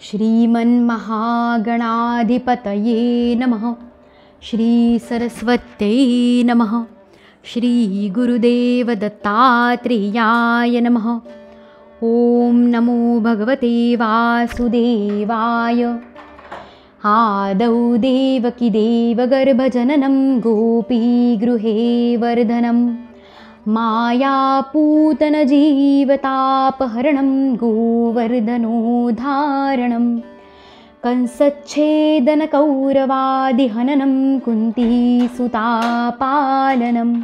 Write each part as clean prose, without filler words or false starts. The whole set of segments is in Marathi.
श्रीमन्महागणाधिपतये नमः। श्री सरस्वत्यै नमः। श्री गुरुदेव दत्तात्रेयाय नमः। ओम नमो भगवते वासुदेवाय। आदौ देवकी देवगर्भजननं गोपीगृहे वर्धनं मायापूतनजीवतापहरणं गोवर्धनोद्धारणं कंसच्छेदनकौरवादिहननं कुन्तीसुतापालनम्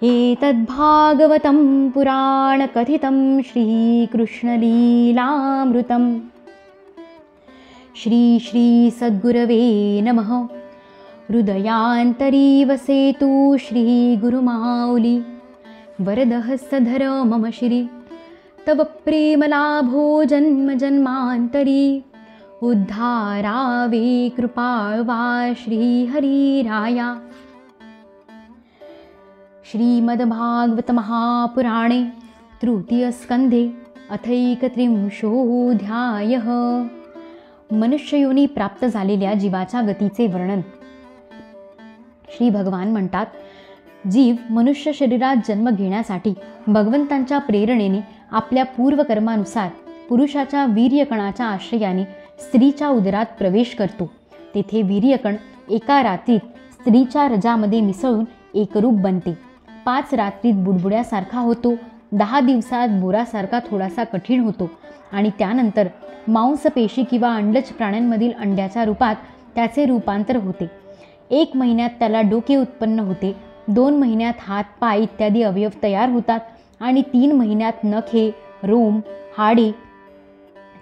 एतद्भागवतं पुराणकथितं श्रीकृष्णलीलामृतम्। श्री श्री सद्गुरवे नमः। हृदयान्तरी वसेतु श्री गुरुमाऊली। वरदहस्तधर मम श्री तव प्रेमलाभो जन्म जन्मान्तरी। उद्धारावे कृपाळवा श्रीहरिराया। श्रीमद्भागवतमहापुराणे तृतीयस्कन्धे अथैकत्रिंशोऽध्यायः। मनुष्ययोनी प्राप्त झालेल्या जीवाच्या गतीचे वर्णन। श्री भगवान म्हणतात, जीव मनुष्य शरीरात जन्म घेण्यासाठी भगवंतांच्या प्रेरणेने आपल्या पूर्वकर्मानुसार पुरुषाच्या वीर्यकणाच्या आश्रयाने स्त्रीच्या उदरात प्रवेश करतो। तेथे वीर्यकण एका रात्रीत स्त्रीच्या रजामध्ये मिसळून एकरूप बनते। 5 रात्रीत बुडबुड्यासारखा होतो, 10 दिवसात बोरासारखा थोडासा कठीण होतो आणि त्यानंतर मांसपेशी किंवा अंडज प्राण्यांमधील अंड्याच्या रूपात त्याचे रूपांतर होते। 1 महिन्यात त्याला डोके उत्पन्न होते, 2 महिन्यात हात पाय इत्यादी अवयव तयार होतात आणि 3 महिन्यात नखे, रोम, हाडे,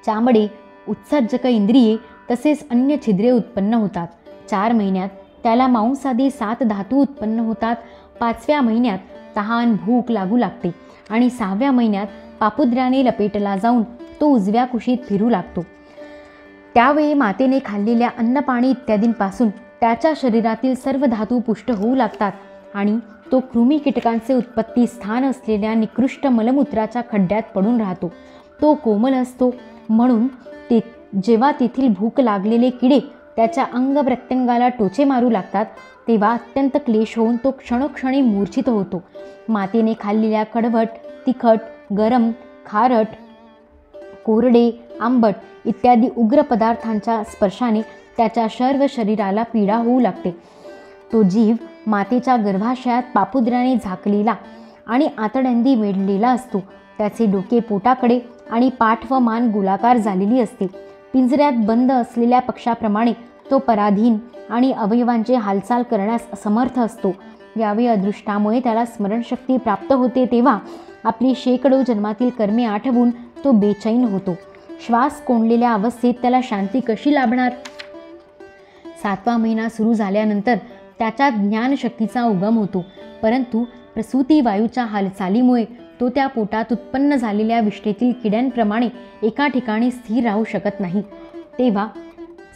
चामडे, उत्सर्जक इंद्रिये तसेच अन्य छिद्रे उत्पन्न होतात। 4 महिन्यात त्याला मांसादी 7 धातू उत्पन्न होतात। 5व्या महिन्यात तहान भूक लागू लागते आणि 6व्या महिन्यात पापुद्र्याने लपेटला जाऊन तो उजव्या कुशीत फिरू लागतो। त्यावेळी मातेने खाल्लेल्या अन्नपाणी इत्यादींपासून त्याच्या शरीरातील सर्व धातू पुष्ट होऊ लागतात आणि तो कृमी कीटकांचे उत्पत्ती स्थान असलेल्या निकृष्ट मलमूत्राच्या खड्ड्यात पडून राहतो। तो कोमल असतो म्हणून जेव्हा तेथील भूक लागलेले किडे त्याच्या अंग प्रत्यंगाला टोचे मारू लागतात तेव्हा अत्यंत क्लेश होऊन तो क्षणोक्षणी मूर्छित होतो। मातेने खाल्लेल्या कडवट, तिखट, गरम, खारट, कोरडे, आंबट इत्यादी उग्र पदार्थांच्या स्पर्शाने त्याच्या सर्व शरीराला पीडा होऊ लागते। तो जीव मातेच्या गर्भाशयात पापुद्र्याने झाकलेला आणि आतड्यांदी वेढलेला असतो। त्याचे डोके पोटाकडे आणि पाठ व मान गोलाकार झालेली असते। पिंजऱ्यात बंद असलेल्या पक्षाप्रमाणे तो पराधीन आणि अवयवांचे हालचाल करण्यास असमर्थ असतो। यावेळी अदृष्टामुळे त्याला स्मरणशक्ती प्राप्त होते तेव्हा आपली शेकडो जन्मातील कर्मे आठवून तो बेचैन होतो। श्वास कोंडलेल्या अवस्थेत त्याला शांती कशी लाभणार? 7वा महिना सुरू झाल्यानंतर त्याच्या ज्ञानशक्तीचा उगम होतो, परंतु प्रसूती वायूच्या हालचालीमुळे तो त्या पोटात उत्पन्न झालेल्या विष्ठेतील किड्यांप्रमाणे एका ठिकाणी स्थिर राहू शकत नाही। तेव्हा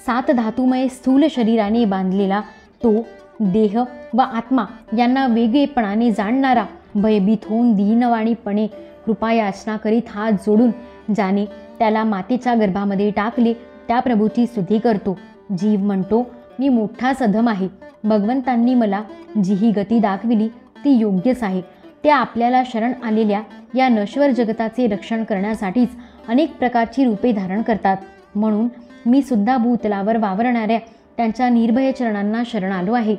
7 धातुमय स्थूल शरीराने बांधलेला तो देह व आत्मा यांना वेगळेपणाने जाणणारा भयभीत होऊन दीनवाणीपणे कृपायाचना करीत हात जोडून ज्याने त्याला मातेच्या गर्भामध्ये टाकले त्या प्रभूची स्तुती करतो। जीव म्हणतो, मी मोठा सधम आहे। भगवंतांनी मला जी ही गती दाखविली ती योग्यच आहे। त्या आपल्याला शरण आलेल्या या नश्वर जगताचे रक्षण करण्यासाठीच अनेक प्रकारची रूपे धारण करतात। म्हणून मी सुद्धा भूतलावर वावरणाऱ्या त्यांच्या निर्भय चरणांना शरण आलो आहे।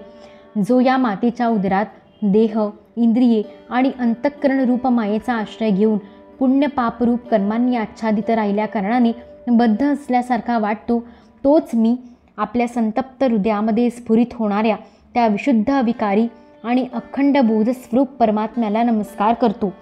जो या मातेच्या उदरात देह, इंद्रिये आणि अंतःकरण रूप मायेचा आश्रय घेऊन पुण्य पापरूप कर्मांनी आच्छादित राहिल्या कारणाने बद्ध असल्यासारखा वाटतो, तोच मी आपल्या संतप्त हृदयामध्ये स्फुरित होणाऱ्या त्या विशुद्ध विकारी आणि अखंड बोधस्वरूप परमात्म्याला नमस्कार करतो।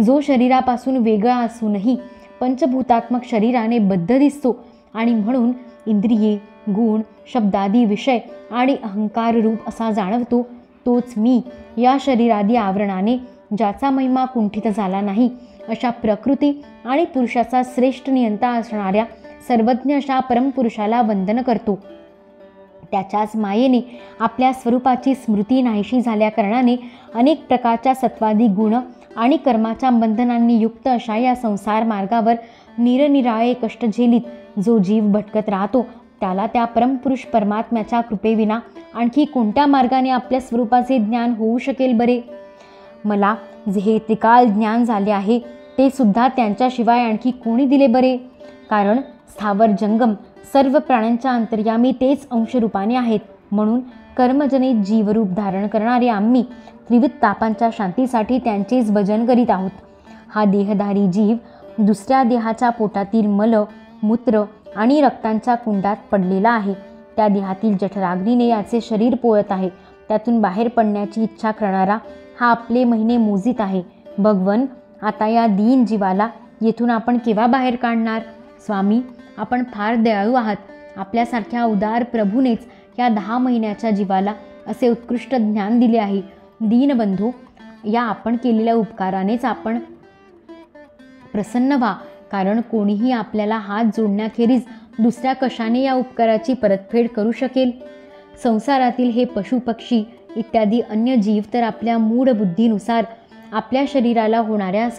जो शरीरापासून वेगळा असूनही पंचभूतात्मक शरीराने बद्ध दिसतो आणि म्हणून इंद्रिये, गुण, शब्दादी विषय आणि अहंकार रूप असा जाणवतो, तोच मी या शरीरादी आवरणाने ज्याचा महिमा कुंठित झाला नाही अशा प्रकृती आणि पुरुषाचा श्रेष्ठ नियंता असणाऱ्या सर्वज्ञ अशा परमपुरुषाला वंदन करतो। त्याच्याच मायेने आपल्या स्वरूपाची स्मृती नाहीशी झाल्या कारणाने अनेक प्रकारच्या सत्वादी गुण आणि कर्माच्या बंधनांनी युक्त अशा या संसार मार्गावर निरनिराळे कष्ट झेलीत जो जीव भटकत राहतो त्याला त्या परमपुरुष परमात्म्याच्या कृपेविना आणखी कोणत्या मार्गाने आपल्या स्वरूपाचे ज्ञान होऊ शकेल बरे? मला जे हे त्रिकाल ज्ञान झाले आहे ते सुद्धा त्यांच्याशिवाय आणखी कोणी दिले बरे? कारण स्थावर जंगम सर्व प्राण्यांच्या अंतर्यामी तेच अंशरूपाने आहेत. म्हणून कर्मजनित जीवरूप धारण करणारे आम्ही त्रिविध तापांच्या शांतीसाठी त्यांचेच भजन करीत आहोत. हा देहधारी जीव दुसऱ्या देहाच्या पोटातील मल, मूत्र आणि रक्तांच्या कुंडात पडलेला आहे. त्या देहातील जठराग्नीने याचे शरीर पोळत आहे. त्यातून बाहेर पडण्याची इच्छा करणारा हा आपले महिने मोजीत आहे. भगवन, आता या दीन जीवाला येथून आपण केव्हा बाहेर काढणार? स्वामी, आपण फार दयाळू आहात. आपल्यासारख्या उदार प्रभूनेच या 10 महिन्याच्या जीवाला असे उत्कृष्ट ज्ञान दिले आहे. दीनबंधू, या आपण केलेल्या उपकारानेच आपण प्रसन्न व्हा. कारण कोणीही आपल्याला हात जोडण्याखेरीज दुसऱ्या कशाने या उपकाराची परतफेड करू शकेल? संसारातील हे पशुपक्षी इत्यादी अन्य जीव तर आपल्या मूढ बुद्धीनुसार आपल्या शरीराला होणाऱ्या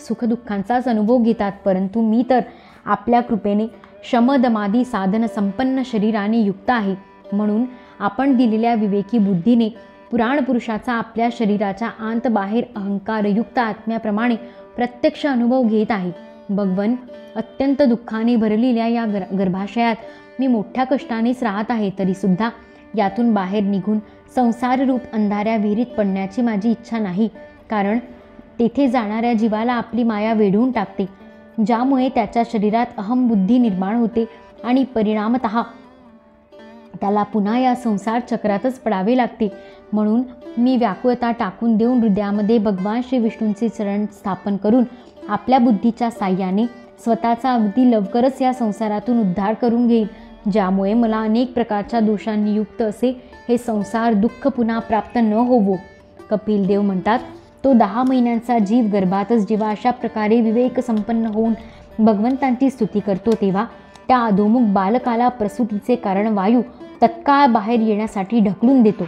सुखदुःखांचाच अनुभव घेतात. परंतु मी तर आपल्या कृपेने शमदमादी साधन संपन्न शरीराने युक्त आहे. म्हणून आपण दिलेल्या विवेकी बुद्धीने पुराणपुरुषाचा आपल्या शरीराच्या आंत बाहेर अहंकारयुक्त आत्म्याप्रमाणे प्रत्यक्ष अनुभव घेत आहे. भगवन, अत्यंत दुःखाने भरलेल्या या गर्भाशयात मी मोठ्या कष्टानेच राहत आहे. तरीसुद्धा यातून बाहेर निघून संसाररूप अंधाऱ्या विहिरीत पडण्याची माझी इच्छा नाही. कारण तेथे जाणाऱ्या जीवाला आपली माया वेढून टाकते, ज्यामुळे त्याच्या शरीरात अहमबुद्धी निर्माण होते आणि परिणामतः त्याला पुन्हा या संसार चक्रातच पडावे लागते. म्हणून मी व्याकुळता टाकून देऊन हृदयामध्ये भगवान श्री विष्णूंचे चरण स्थापन करून आपल्या बुद्धीच्या साह्याने स्वतःचा अगदी लवकरच या संसारातून उद्धार करून घेईल, ज्यामुळे मला अनेक प्रकारच्या दोषांनी युक्त असे हे संसार दुःख पुन्हा प्राप्त न होवो. कपिल देव म्हणतात, तो 10 महिन्यांचा जीव गर्भातच जेव्हा अशा प्रकारे विवेक संपन्न होऊन भगवंतांची स्तुती करतो तेव्हा त्या अधोमुख बालकाला प्रसूतीचे कारण वायू तत्काळ बाहेर येण्यासाठी ढकलून देतो.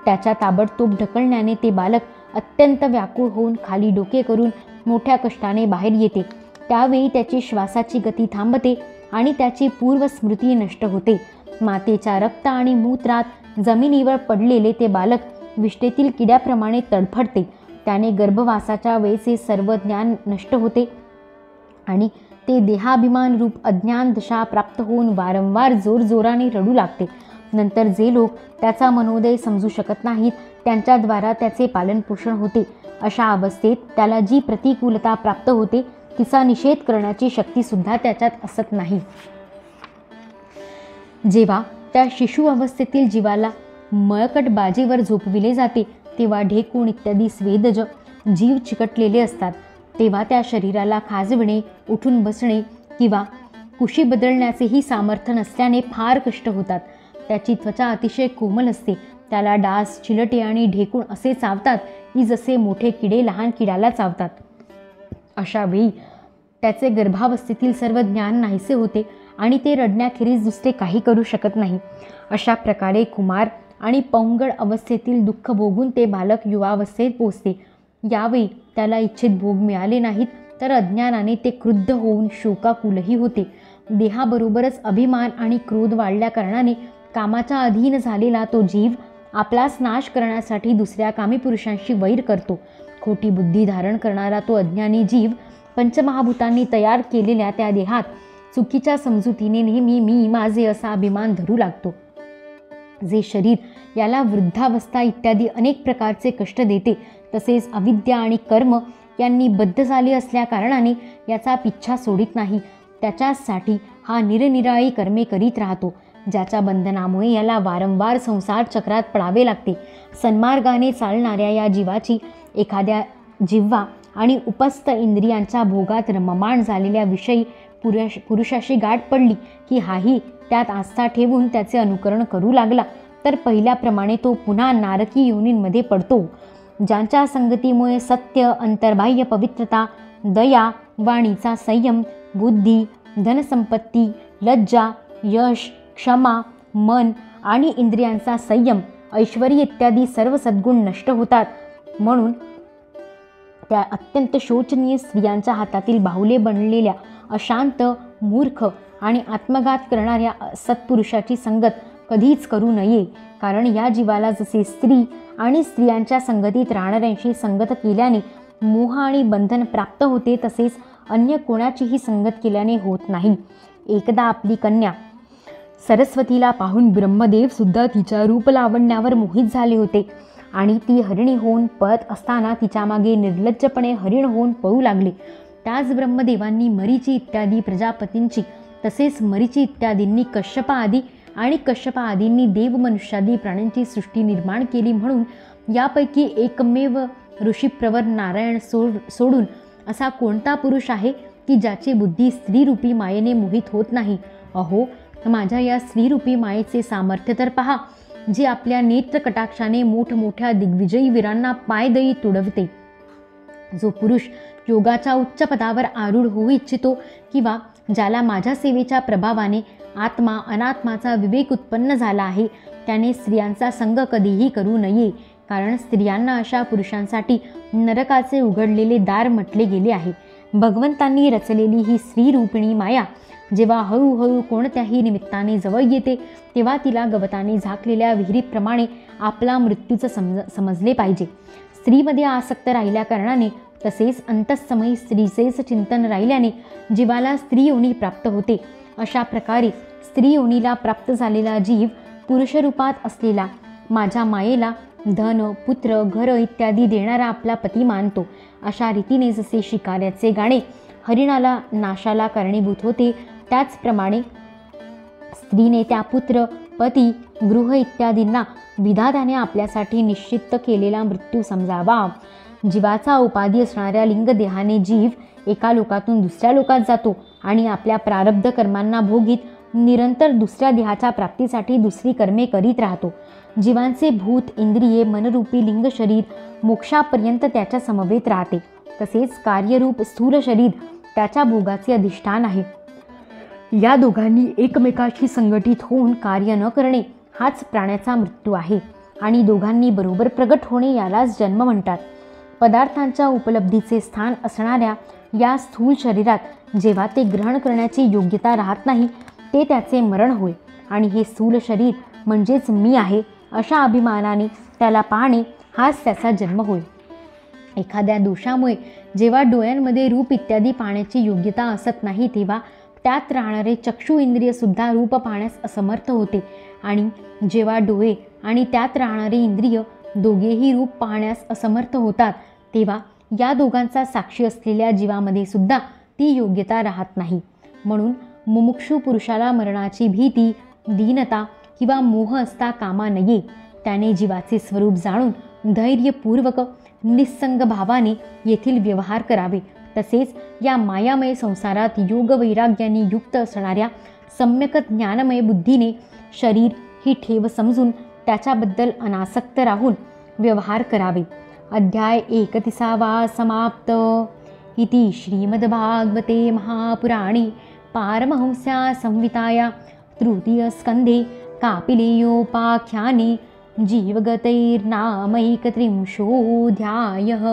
त्याच्या ताबडतोब ढकलण्याने ते बालक अत्यंत व्याकुळ होऊन खाली डोके करून मोठ्या कष्टाने बाहेर येते. त्यावेळी त्याची श्वासाची गती थांबते आणि त्याची पूर्वस्मृती नष्ट होते. मातेच्या रक्त आणि मूत्रात जमिनीवर पडलेले ते बालक विष्ठेतील किड्याप्रमाणे तडफडते. त्याने गर्भवासाच्या वेळेचे सर्व ज्ञान नष्ट होते आणि ते देहाभिमान रूप अज्ञान दशा प्राप्त होऊन वारंवार जोरजोराने रडू लागते. नंतर जे लोक त्याचा मनोदय समजू शकत नाहीत त्यांच्याद्वारा त्याचे पालनपोषण होते. अशा अवस्थेत त्याला जी प्रतिकूलता प्राप्त होते तिचा निषेध करण्याची शक्तीसुद्धा त्याच्यात असत नाही. जेव्हा त्या शिशु अवस्थेतील जीवाला मळकट बाजीवर झोपविले जाते तेव्हा ढेकूण इत्यादी स्वेदज जीव चिकटलेले असतात. तेव्हा त्या शरीराला खाजविणे, उठून बसणे किंवा कुशी बदलण्याचेही सामर्थ्य नसल्याने फार कष्ट होतात. त्याची त्वचा अतिशय कोमल असते. त्याला डास, चिलटे आणि ढेकूण असे चावतात की जसे मोठे किडे लहान किड्याला चावतात. अशा वेळी त्याचे गर्भावस्थेतील सर्व ज्ञान नाहीसे होते आणि ते रडण्याखेरीज दुसरे काही करू शकत नाही. अशा प्रकारे कुमार आणि पौंगड अवस्थेतील दुःख भोगून ते बालक युवावस्थेत पोचते. यावेळी त्याला इच्छित भोग मिळाले नाहीत तर अज्ञानाने ते क्रुद्ध होऊन शोकाकुलही होते. देहाबरोबरच अभिमान आणि क्रोध वाढल्या कारणाने कामाच्या अधीन झालेला तो जीव आपलाच नाश करण्यासाठी दुसऱ्या कामी पुरुषांशी वैर करतो. खोटी बुद्धी धारण करणारा तो अज्ञानी जीव पंचमहाभूतांनी तयार केलेल्या त्या देहात चुकीच्या समजुतीने नेहमी मी माझे असा अभिमान धरू लागतो. जे शरीर याला वृद्धावस्था इत्यादी अनेक प्रकारचे कष्ट देते, तसेच अविद्या आणि कर्म यांनी बद्ध झाले असल्या कारणाने याचा पिच्छा सोडित नाही. त्याच्यासाठी हा निरनिराळी कर्मे करीत राहतो, ज्याच्या बंधनामुळे याला वारंवार संसार चक्रात पडावे लागते. सन्मार्गाने चालणाऱ्या या जीवाची एखाद्या जिव्हा आणि उपस्थ इंद्रियांच्या भोगात रममाण झालेल्या विषयी पुरुषाशी गाठ पडली की हाही त्यात आस्था ठेवून त्याचे अनुकरण करू लागला तर पहिल्याप्रमाणे तो पुन्हा नारकी योनींमध्ये पडतो. ज्यांच्या संगतीमुळे सत्य, अंतर्बाह्य पवित्रता, दया, वाणीचा संयम, बुद्धी, धनसंपत्ती, लज्जा, यश, क्षमा, मन आणि इंद्रियांचा संयम, ऐश्वर्य इत्यादी सर्व सद्गुण नष्ट होतात. म्हणून त्या अत्यंत शोचनीय स्त्रियांच्या हातातील बाहुले बनलेल्या अशांत, मूर्ख आणि आत्मघात करणाऱ्या सत्पुरुषाची संगत कधीच करू नये. कारण या जीवाला जसे स्त्री आणि स्त्रियांच्या संगतीत राहणाऱ्यांशी संगत केल्याने मोह आणि बंधन प्राप्त होते, तसेच अन्य कोणाचीही संगत केल्याने होत नाही. एकदा आपली कन्या सरस्वतीला पाहून ब्रह्मदेव सुद्धा तिच्या रूपलावण्यावर मोहित झाले होते आणि ती हरिणी होऊन पळत असताना तिच्या मागे निर्लज्जपणे हरिण होऊन पळू लागले. त्याच ब्रह्मदेवांनी मरीची इत्यादी प्रजापतींची, तसेच मरीची इत्यादींनी कश्यप आदी आणि कश्यप आदींनी देव मनुष्यादी प्राण्यांची सृष्टी निर्माण केली. म्हणून यापैकी एकमेव ऋषीप्रवर नारायण सोडून असा कोणता पुरुष आहे की ज्याची बुद्धी स्त्रीरूपी मायेने मोहित होत नाही? अहो, माझ्या या स्त्रीरूपी मायेचे सामर्थ्य तर पहा, जे आपल्या नेत्रकटाक्षाने मोठमोठ्या दिग्विजयी वीरांना पायदळी तुडवते. जो पुरुष योगाच्या उच्च पदावर आरूढ होऊ इच्छितो किंवा ज्याला माझ्या सेवेच्या प्रभावाने आत्मा अनात्माचा विवेक उत्पन्न झाला आहे, त्याने स्त्रियांचा संग कधीही करू नये. कारण स्त्रियांना अशा पुरुषांसाठी नरकाचे उघडलेले दार म्हटले गेले आहे. भगवंतांनी रचलेली ही स्त्रीरूपिणी माया जेव्हा हळूहळू कोणत्याही निमित्ताने जवळ येते, तेव्हा तिला गवताने झाकलेल्या विहिरीप्रमाणे आपला मृत्यूचं समजले पाहिजे. स्त्रीमध्ये आसक्त राहिल्या कारणाने, तसेच अंतःसमयी स्त्रीचेच चिंतन राहिल्याने जीवाला स्त्री योनी प्राप्त होते. अशा प्रकारे स्त्री योनीला प्राप्त झालेला जीव पुरुषरूपात असलेला माझ्या मायेला धन, पुत्र, घर इत्यादी देणारा आपला पती मानतो. अशा रीतीने जसे शिकाऱ्याचे गाणे हरिणाला नाशाला कारणीभूत होते, त्याचप्रमाणे स्त्रीने त्या पुत्र, पती, गृह इत्यादींना विधात्याने आपल्यासाठी निश्चित केलेला मृत्यू समजावा. जीवाचा उपाधी असणाऱ्या लिंगदेहाने जीव एका लोकातून दुसऱ्या लोकात जातो आणि आपल्या प्रारब्ध कर्मांना भोगीत निरंतर दुसऱ्या देहाच्या प्राप्तीसाठी दुसरी कर्मे करीत राहतो. जीवांचे भूत, इंद्रिये, मनरूपी लिंग शरीर मोक्षापर्यंत त्याच्या समवेत राहते. तसेच कार्यरूप स्थूल शरीर त्याच्या भोगाचे अधिष्ठान आहे. या दोघांनी एकमेकाशी संघटित होऊन कार्य न करणे हाच प्राण्याचा मृत्यू आहे आणि दोघांनी बरोबर प्रगट होणे यालाच जन्म म्हणतात. पदार्थांच्या उपलब्धीचे स्थान असणाऱ्या या स्थूल शरीरात जेव्हा ते ग्रहण करण्याची योग्यता राहत नाही, ते त्याचे मरण होय. आणि हे स्थूल शरीर म्हणजेच मी आहे अशा अभिमानाने त्याला पाहणे हाच त्याचा जन्म होय. एखाद्या दोषामुळे जेव्हा डोळ्यांमध्ये रूप इत्यादी पाहण्याची योग्यता असत नाही, तेव्हा त्यात राहणारे चक्षु इंद्रिय सुद्धा रूप पाहण्यास असमर्थ होते. आणि जेव्हा डोळे आणि त्यात राहणारे इंद्रिय दोघेही रूप पाहण्यास असमर्थ होतात, तेव्हा या दोघांचा साक्षी असलेल्या जीवामध्ये सुद्धा ती योग्यता राहत नाही. म्हणून मुमुक्षू पुरुषाला मरणाची भीती, दीनता किंवा मोह असता कामा नये. त्याने जीवाचे स्वरूप जाणून धैर्यपूर्वक निस्संग भावाने येथील व्यवहार करावे. तसेच या मायामय संसारात योग वैराग्याने युक्त असणाऱ्या सम्यक ज्ञानमय बुद्धीने शरीर ही ठेव समजून त्याच्याबद्दल अनासक्त राहून व्यवहार करावे. अध्याय 31 समाप्त. इति श्रीमद्भागवते महापुराणे पारमहंस्या संहिताया तृतीयस्कन्धे कापिलेयोपाख्याने जीवगतैर्नामैकत्रिंशोऽध्यायः.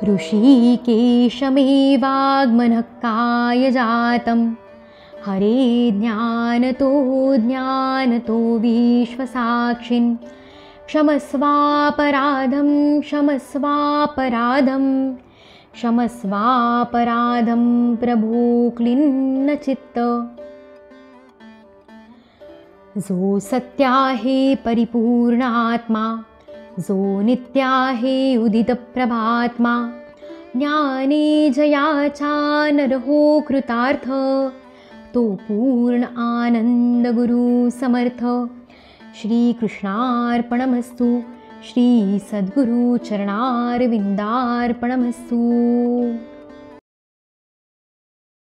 ऋषिकेशमेवाग्मनः कायजातं हरे ज्ञानतो विश्वसाक्षिन् क्षमस्वापराधं प्रभो क्लिन्न जो सत्य आहे परिपूर्णात्मा, जो नित्य आहे उदित प्रभात्मा, ज्ञाने जयाचा नरहो कृतार्थ, तो पूर्ण आनंद गुरु समर्थ. श्री कृष्णार्पणमस्तु. श्री सद्गुरु चरणारविंदार्पणमस्तु.